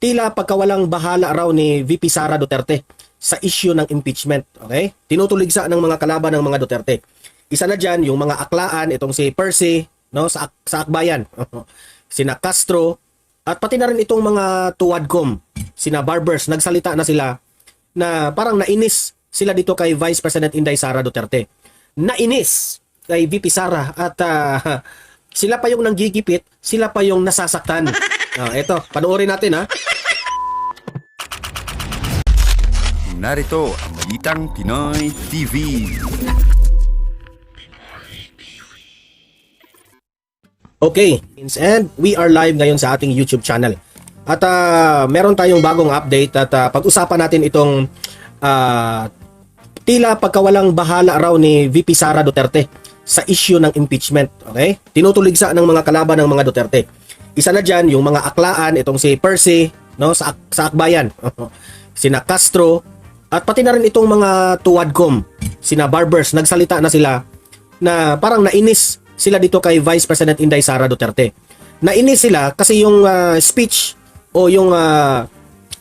tila pagkawalang bahala raw ni VP Sara Duterte sa issue ng impeachment. Okay? Tinutuligsa ng mga kalaban ng mga Duterte. Isa na dyan, yung mga aklaan, itong si Percy, no, sa Akbayan, sina Castro, at pati na rin itong mga tuwadcom, sina Barbers, nagsalita na sila na parang nainis sila dito kay Vice President Inday Sara Duterte. Nainis kay VP Sara at sila pa yung nanggigipit, sila pa yung nasasaktan. Eto, panoorin natin ha. Narito ang Balitang Pinoy TV. Okay, and we are live ngayon sa ating YouTube channel. At meron tayong bagong update at pag-usapan natin itong tila pagkawalang bahala raw ni VP Sara Duterte sa issue ng impeachment. Okay? Tinutuligsa ng mga kalaban ng mga Duterte. Isa na dyan, yung mga aklaan, itong si Percy, no, sa Akbayan, sina Castro, at pati na rin itong mga tuwadcom, sina Barbers, nagsalita na sila na parang nainis sila dito kay Vice President Inday Sara Duterte. Nainis sila kasi yung speech o yung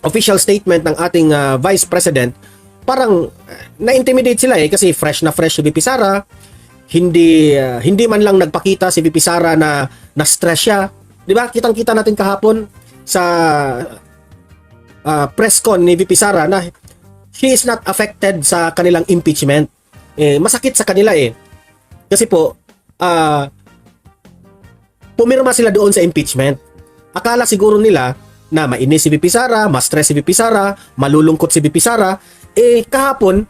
official statement ng ating Vice President, parang na-intimidate sila kasi fresh na fresh si VP Sara. Hindi man lang nagpakita si VP Sara na na-stress siya. 'Di ba? Kitang-kita natin kahapon sa press con ni VP Sara na she is not affected sa kanilang impeachment. Masakit sa kanila kasi po pumirma sila doon sa impeachment. Akala siguro nila na mainis si VP Sara, ma-stress si VP Sara, malulungkot si VP Sara. Kahapon,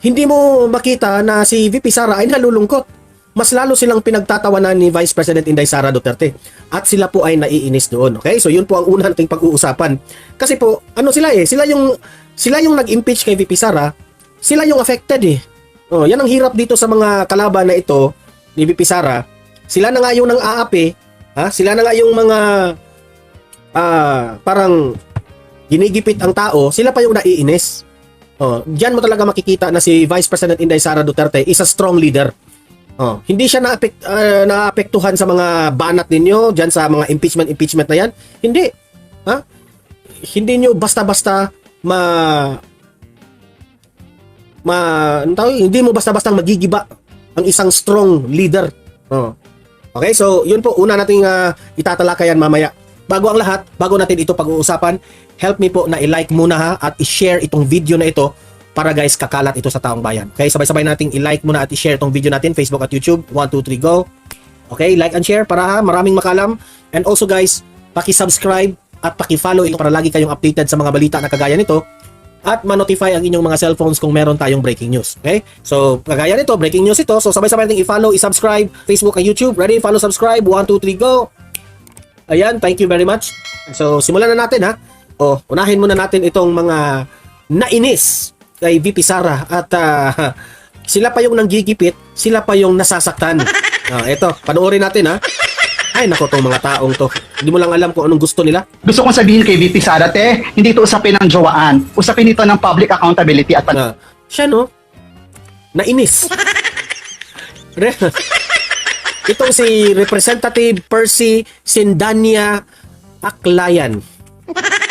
hindi mo makita na si VP Sara ay nalulungkot. Mas lalo silang pinagtatawanan ni Vice President Inday Sara Duterte. At sila po ay naiinis doon. Okay? So yun po ang unang nating pag-uusapan. Kasi po, ano sila sila yung nag-impeach kay VP Sara, sila yung affected yan ang hirap dito sa mga kalaban na ito ni VP Sara. Sila na nga yung nang-aapi, sila na nga yung mga parang ginigipit ang tao, sila pa yung naiinis. Diyan mo talaga makikita na si Vice President Inday Sara Duterte is a strong leader. Hindi siya naapektuhan sa mga banat ninyo diyan sa mga impeachment na yan. Hindi. Hindi nyo basta-basta hindi mo basta-basta magigiba ang isang strong leader. Okay, so yun po una nating itatalakayan mamaya. Bago ang lahat, bago natin ito pag-uusapan, help me po na i-like muna at i-share itong video na ito para guys kakalat ito sa taong bayan. Okay, sabay-sabay nating i-like muna at i-share itong video natin Facebook at YouTube. 1, 2, 3, go. Okay, like and share para maraming makalam. And also guys, paki-subscribe at paki-follow ito para lagi kayong updated sa mga balita na kagaya nito at ma-notify ang inyong mga cellphones kung meron tayong breaking news. Okay? So, kagaya nito, breaking news ito. So, sabay-sabay nating i-follow, i-subscribe, Facebook at YouTube. Ready? Follow, subscribe. 1, 2, 3, go. Ayan, thank you very much. So, simulan na natin unahin muna natin itong mga nainis kay VP Sara at sila pa yung nanggigipit, sila pa yung nasasaktan. Ito, panoorin natin Ay, nako tong mga taong to. Hindi mo lang alam kung anong gusto nila. Gusto kong sabihin kay VP Sara, hindi ito usapin ng jowaan. Usapin ito ng public accountability at siya nainis. Itong si Representative Percy Sindania Aklayan.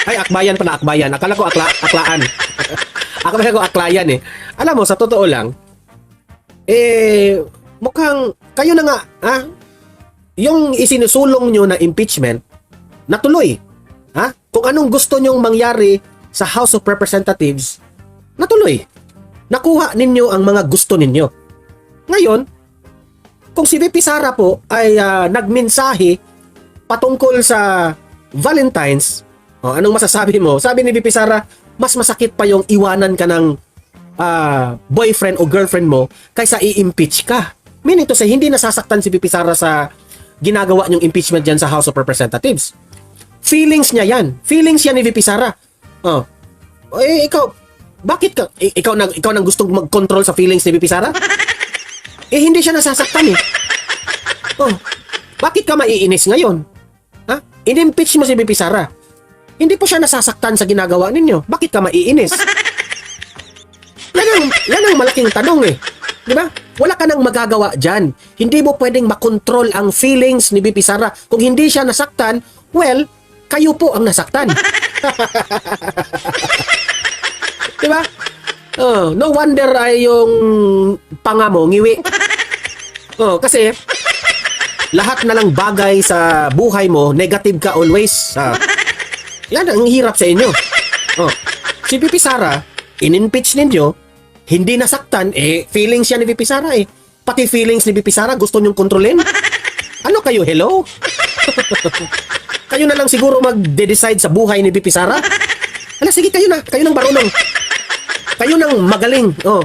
Ay, Akbayan pala, Akbayan. Akala ko Aklaan. Akala ko Aklayan Alam mo, sa totoo lang, mukhang kayo na nga, yung isinusulong nyo na impeachment, natuloy. Kung anong gusto nyong mangyari sa House of Representatives, natuloy. Nakuha ninyo ang mga gusto ninyo. Ngayon, kung si VP Sara po ay nagmensahe patungkol sa Valentine's, anong masasabi mo? Sabi ni VP Sara, mas masakit pa yung iwanan ka ng boyfriend o girlfriend mo kaysa i-impeach ka. Meaning to say, hindi nasasaktan si VP Sara sa ginagawa niyong impeachment dyan sa House of Representatives. Feelings niya yan. Feelings yan ni VP Sara. Ikaw, bakit ka? Ikaw nang gustong mag-control sa feelings ni VP Sara? Hindi siya nasasaktan bakit ka maiinis ngayon? In-impeach mo si VP Sara. Hindi po siya nasasaktan sa ginagawa ninyo. Bakit ka maiinis? Yan ang malaking tanong Di ba? Wala ka nang magagawa dyan. Hindi mo pwedeng makontrol ang feelings ni VP Sara. Kung hindi siya nasaktan, well, kayo po ang nasaktan. Diba? Oh, no wonder ay yung panga mo ngiwi. Oh, kasi lahat na lang bagay sa buhay mo, negative ka always. Yan ang hirap sa inyo. Oh, si Pipi Sara, in-impeach ninyo, hindi nasaktan, feelings yan ni Pipi Sara eh. Pati feelings ni Pipi Sara, gusto nyong kontrolin? Ano kayo, hello? Kayo na lang siguro magde-decide sa buhay ni Pipi Sara? Ala, sige, kayo na. Kayo nang marunong. Kayo nang magaling. Oh.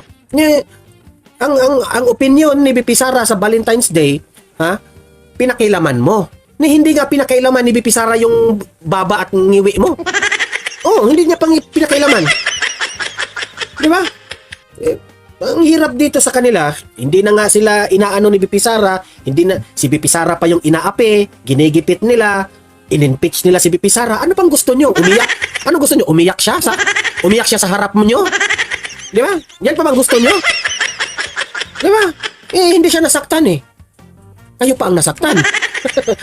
Ang opinion ni Pipi Sara sa Valentine's Day, pinakilaman mo. Hindi nga pinakailaman ni Pipi Sara yung baba at ngiwi mo. Oh, hindi niya pang pinakailaman. Di ba? Ang hirap dito sa kanila, hindi na nga sila inaano ni Pipi Sara, hindi na si Pipi Sara pa yung inaapi, ginigipit nila, in-impeach nila si Pipi Sara. Ano pang gusto nyo? Umiyak? Ano gusto nyo? Umiyak siya sa harap mo nyo? Di ba? Yan pa bang gusto nyo? Di ba? Hindi siya nasaktan eh. Kayo pa ang nasaktan.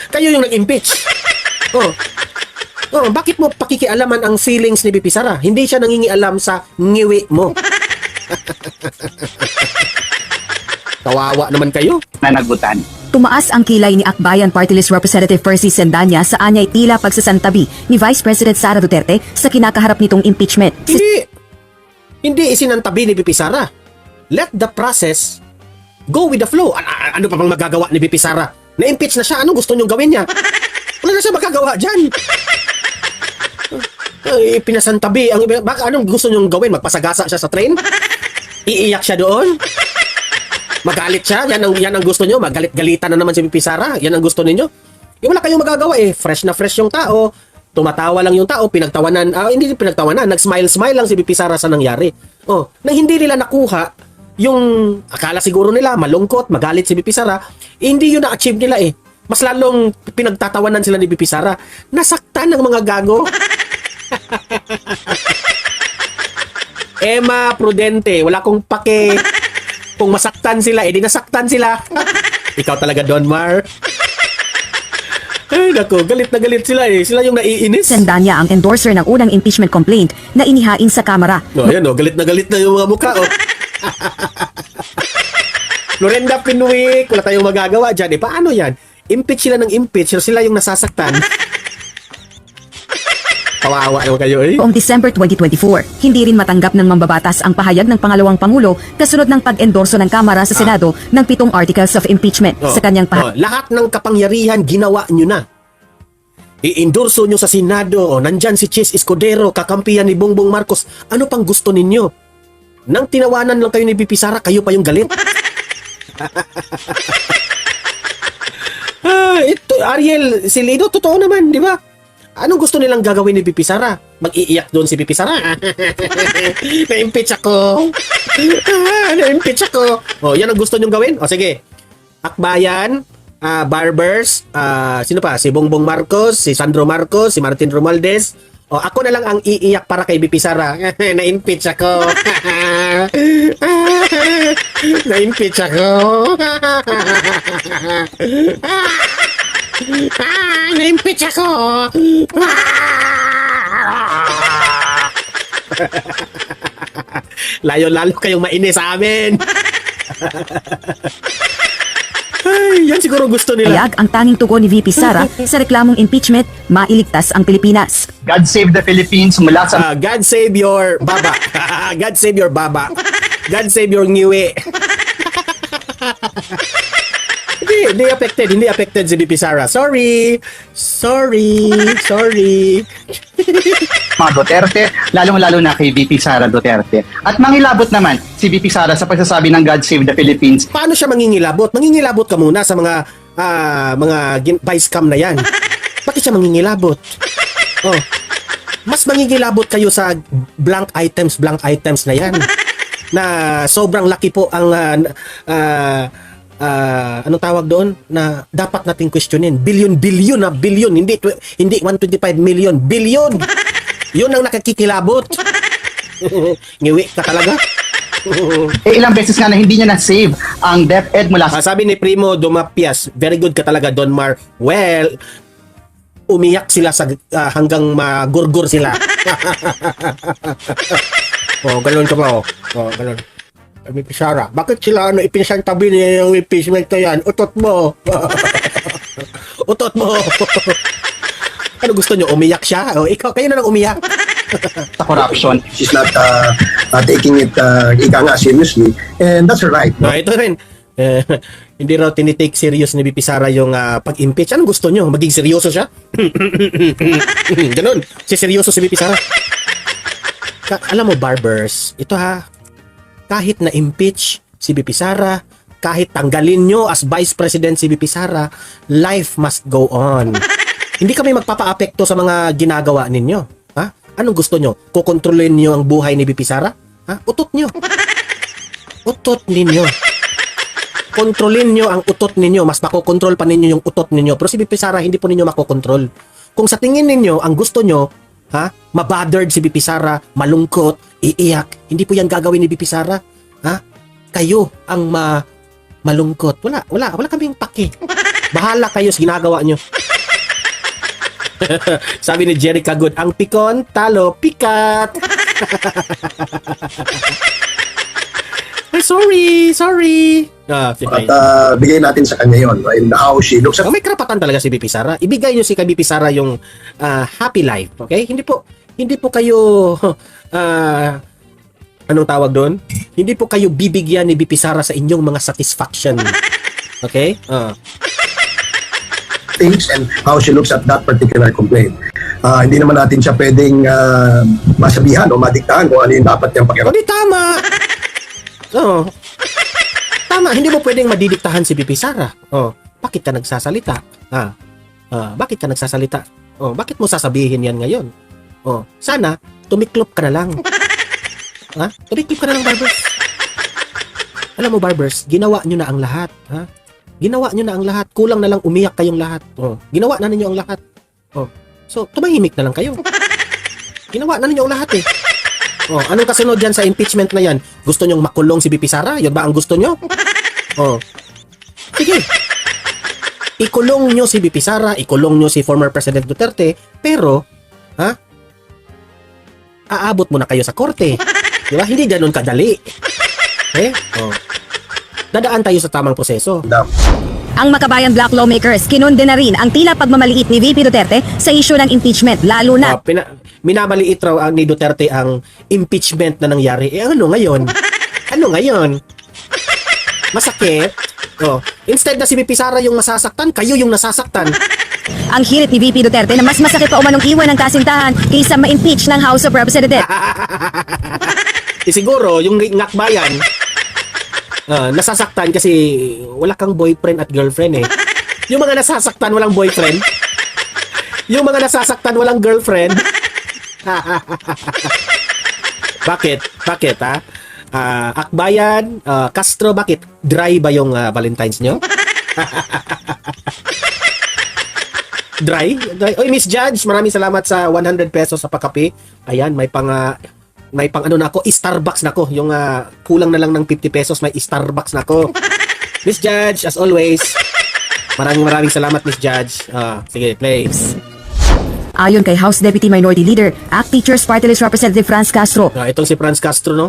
Kayo yung nag-impeach. Bakit mo pakikialaman ang feelings ni Pipi Sara? Hindi siya nangingialam sa ngiwi mo. Kawawa naman kayo. Nanagutan. Tumaas ang kilay ni Akbayan Party List Representative Percy Sendanya sa anyay tila pagsasantabi ni Vice President Sara Duterte sa kinakaharap nitong impeachment. Hindi isinantabi ni Pipi Sara. Let the process go with the flow. Ano pa bang magagawa ni Pipi Sara? Na-impeach na siya. Anong gusto niyong gawin niya? Wala na siya magagawa dyan. Pinasantabi. Anong gusto niyong gawin? Magpasagasa siya sa train? Iiyak siya doon? Magalit siya? Yan ang gusto niyo? Magalit-galitan na naman si Pipi Sara? Yan ang gusto ninyo? Wala kayong magagawa eh. Fresh na fresh yung tao. Tumatawa lang yung tao. Pinagtawanan. Hindi pinagtawanan. Nag-smile-smile lang si Pipi Sara sa nangyari. Nang hindi nila nakuha yung akala siguro nila malungkot, magalit si Pipi Sara, hindi yun na-achieve nila eh. Mas lalong pinagtatawanan sila ni Pipi Sara. Nasaktan ng mga gago. Emma Prudente, wala kong pake. Kung masaktan sila, di nasaktan sila. Ikaw talaga, Don Mar. Ay, naku, galit na galit sila eh. Sila yung naiinis. Sendanya ang endorser ng unang impeachment complaint na inihain sa Kamara. Ayan galit na yung mga mukha Lorenda Pinuik, wala tayong magagawa dyan. Paano yan? Impeach sila ng impeach, sila yung nasasaktan. Kawawa naman kayo eh. Noong December 2024, hindi rin matanggap ng mambabatas ang pahayag ng pangalawang Pangulo kasunod ng pag-endorso ng Kamara sa Senado ng 7 articles of impeachment sa kanyang pahayag. Lahat ng kapangyarihan ginawa nyo na. I-endorso nyo sa Senado. Nandyan si Chis Escudero, kakampiyan ni Bongbong Marcos. Ano pang gusto ninyo? Nang tinawanan lang kayo ni Pipi Sara, kayo pa yung galit. Ito, Ariel Silido, totoo naman, di ba? Anong gusto nilang gagawin ni Pipi Sara? Mag-iiyak doon si Pipi Sara. Na-impeach ako. Na-impeach ako. Yan ang gusto nyong gawin? Sige. Akbayan, Barbers, sino pa? Si Bongbong Marcos, si Sandro Marcos, si Martin Romualdez. Ako na lang ang iiyak para kay Pipi Sara. Na-impeach ako. Na-impeach ako. Na-impeach ako. Lalo kayong mainis sa amin. Ay, yan siguro gusto nila. Pahayag ang tanging tugon ni VP Sara sa reklamong impeachment, mailigtas ang Pilipinas. God save the Philippines mula sa God save your baba. God save your baba. God save your ngiwi. Hindi affected si VP Sara. Sorry. mga Duterte, lalong-lalo na kay VP Sara Duterte. At mangilabot naman si VP Sara sa pagsasabi ng God save the Philippines. Paano siya mangingilabot? Mangingilabot ka muna sa mga vice cam na yan. Bakit siya mangingilabot? Mas mangingilabot kayo sa blank items na yan. Na sobrang laki po ang anong tawag doon na dapat nating questionin. Billion, hindi 125 million, billion. Yun ang nakakikilabot. Ngiwi ka talaga. Ilang beses nga na hindi niya na-save ang DepEd mula sa Sabi ni Primo Dumapias, very good ka talaga, Don Mar. Well, umiyak sila sa hanggang magurgur sila. Oh, ganun ka ba? Oh, ganun. VP Sara, bakit sila ipinsantabi niya yung impeachment na yan? Utot mo. Utot mo. Ano gusto nyo? Umiyak siya? O, kayo na lang umiyak. sa corruption. She's not taking it ika nga seriously, and that's her right. No, ito rin. Hindi raw tinitake serious ni VP Sara yung pag-impeach. Anong gusto nyo? Maging seryoso siya? Ganun. Si seryoso si VP Sara. Alam mo, barbers, ito kahit na-impeach si VP Sara, kahit tanggalin nyo as Vice President si VP Sara, life must go on. Hindi kami magpapa-apekto sa mga ginagawa ninyo. Ha? Anong gusto nyo? Kukontrolin nyo ang buhay ni VP Sara? Ha? Utot nyo. Utot ninyo. Kontrolin nyo ang utot ninyo. Mas makokontrol pa ninyo yung utot ninyo. Pero si VP Sara, hindi po ninyo makokontrol. Kung sa tingin ninyo, ang gusto nyo, mabothered si VP Sara, malungkot, iiyak, hindi po yan gagawin ni VP Sara. Ha? Kayo ang malungkot. Wala kaming paki. Bahala kayo sa ginagawa nyo. Sabi ni Jerry Kagud, ang pikon, talo, pikat. Ay, sorry. Si At Pai. bigay natin sa kanya yon, and how she looks at May karapatan talaga si VP Sara. Ibigay niyo si kay VP Sara yung happy life, okay? Hindi po kayo anong tawag doon? Hindi po kayo bibigyan ni VP Sara sa inyong mga satisfaction. Okay? things and how she looks at that particular complaint. Hindi naman natin siya pwedeng masabihan o madiktahan kung ano yung dapat niyang pakiramdam. O di tama. Tama, hindi mo pwedeng madidiktahan si VP Sara. Bakit ka nagsasalita? Bakit ka nagsasalita? Bakit mo sasabihin yan ngayon? Sana tumiklop ka na lang. Tumiklop ka na lang, barbers. Alam mo, barbers, ginawa nyo na ang lahat. Ginawa nyo na ang lahat. Kulang na lang umiyak kayong lahat. Ginawa na ninyo ang lahat. So, tumahimik na lang kayo. Ginawa na ninyo ang lahat eh. Anong kasunod dyan sa impeachment na yan? Gusto nyong makulong si VP Sara? Yun ba ang gusto nyo? Sige. Ikulong nyo si VP Sara, ikulong nyo si former President Duterte, pero, aabot mo na kayo sa korte. Di ba? Hindi ganun kadali. Dadaan tayo sa tamang proseso. Ang Makabayan Black lawmakers kinunde na rin ang tila pagmamaliit ni VP Duterte sa issue ng impeachment, lalo na Minamaliit raw ni Duterte ang impeachment na nangyari. Ano ngayon? Ano ngayon? Masakit. Instead na si VP Sara yung masasaktan, kayo yung nasasaktan. ang hirit ni VP Duterte na mas masakit pa umanong iwan ng kasintahan kaysa ma-impeach ng House of Representatives. Siguro, yung ngakbayan, nasasaktan kasi wala kang boyfriend at girlfriend eh. Yung mga nasasaktan walang boyfriend. Yung mga nasasaktan walang girlfriend. Bakit? Akbayan, Castro, bakit? Dry ba yung Valentine's nyo? Dry? Oy, Miss Judge, maraming salamat sa 100 pesos sa pakape. Ayan, may pang ano na ako, Starbucks na ako. Yung kulang na lang ng 50 pesos, may Starbucks na ako. Miss Judge, as always, maraming salamat, Miss Judge. Sige, play. Ayon kay House Deputy Minority Leader, ACT Teachers Party List Representative Franz Castro, Itong si Franz Castro, no?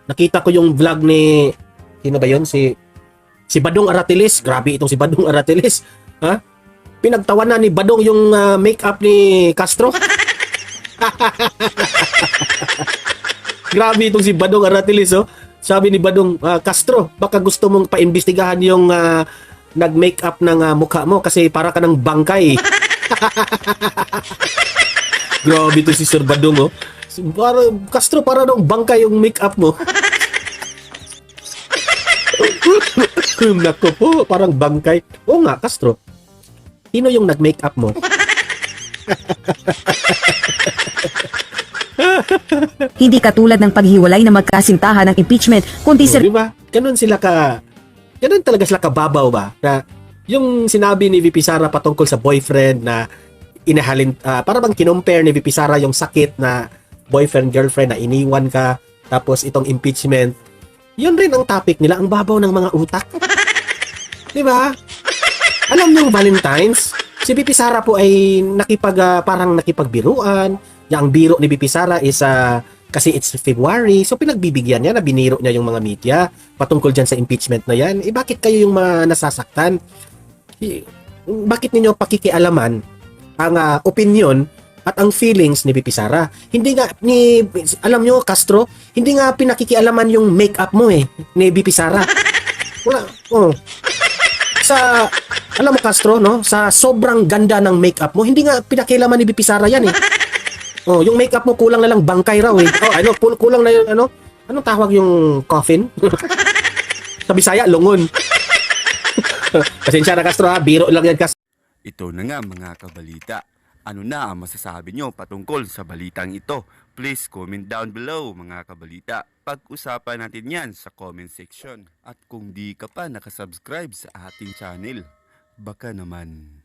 Nakita ko yung vlog ni, sino ba yun? Si Badong Aratiles. Grabe itong si Badong Aratiles. Pinagtawanan ni Badong yung make-up ni Castro. Grabe itong si Badong Aratiles, oh. Sabi ni Badong, Castro, baka gusto mong paimbestigahan yung nag-make-up ng mukha mo kasi para ka ng bangkay. Grabe ito si Sir Badong, oh. Castro, para ng bangkay yung make-up mo. Naku po, parang bangkay. Oo nga, Castro. Sino yung nag-make-up mo? hindi katulad ng paghiwalay na magkasintahan ng impeachment, kundi Di ba? Ganun talaga sila kababaw ba? Na yung sinabi ni VP Sara patungkol sa boyfriend na inahalin, para bang kinumpare ni VP Sara yung sakit na boyfriend, girlfriend na iniwan ka, tapos itong impeachment, yun rin ang topic nila, ang babaw ng mga utak. Di ba? Alam niyo yung Valentine's? Si BP Sara po ay parang nakipagbiruan. Yang biro ni BP Sara is kasi it's February, so pinagbibigyan niya na biniro niya yung mga media patungkol dyan sa impeachment na yan. Eh bakit kayo yung nasasaktan? Bakit ninyo pakikialaman ang opinion at ang feelings ni BP Sara? Hindi nga alam nyo Castro, hindi nga pinakikialaman yung makeup mo ni BP Sara. Wala, alam mo Castro, no? Sa sobrang ganda ng makeup mo, hindi nga pinakialaman ni BP Sara yan yung makeup mo kulang na lang bangkay raw kulang na yung anong tawag yung coffin? Sa Bisaya, lungon. Pasensya na Castro biro lang yan Castro. Ito na nga mga kabalita. Ano na ang masasabi nyo patungkol sa balitang ito? Please comment down below mga kabalita. Pag-usapan natin yan sa comment section. At kung di ka pa nakasubscribe sa ating channel, baka naman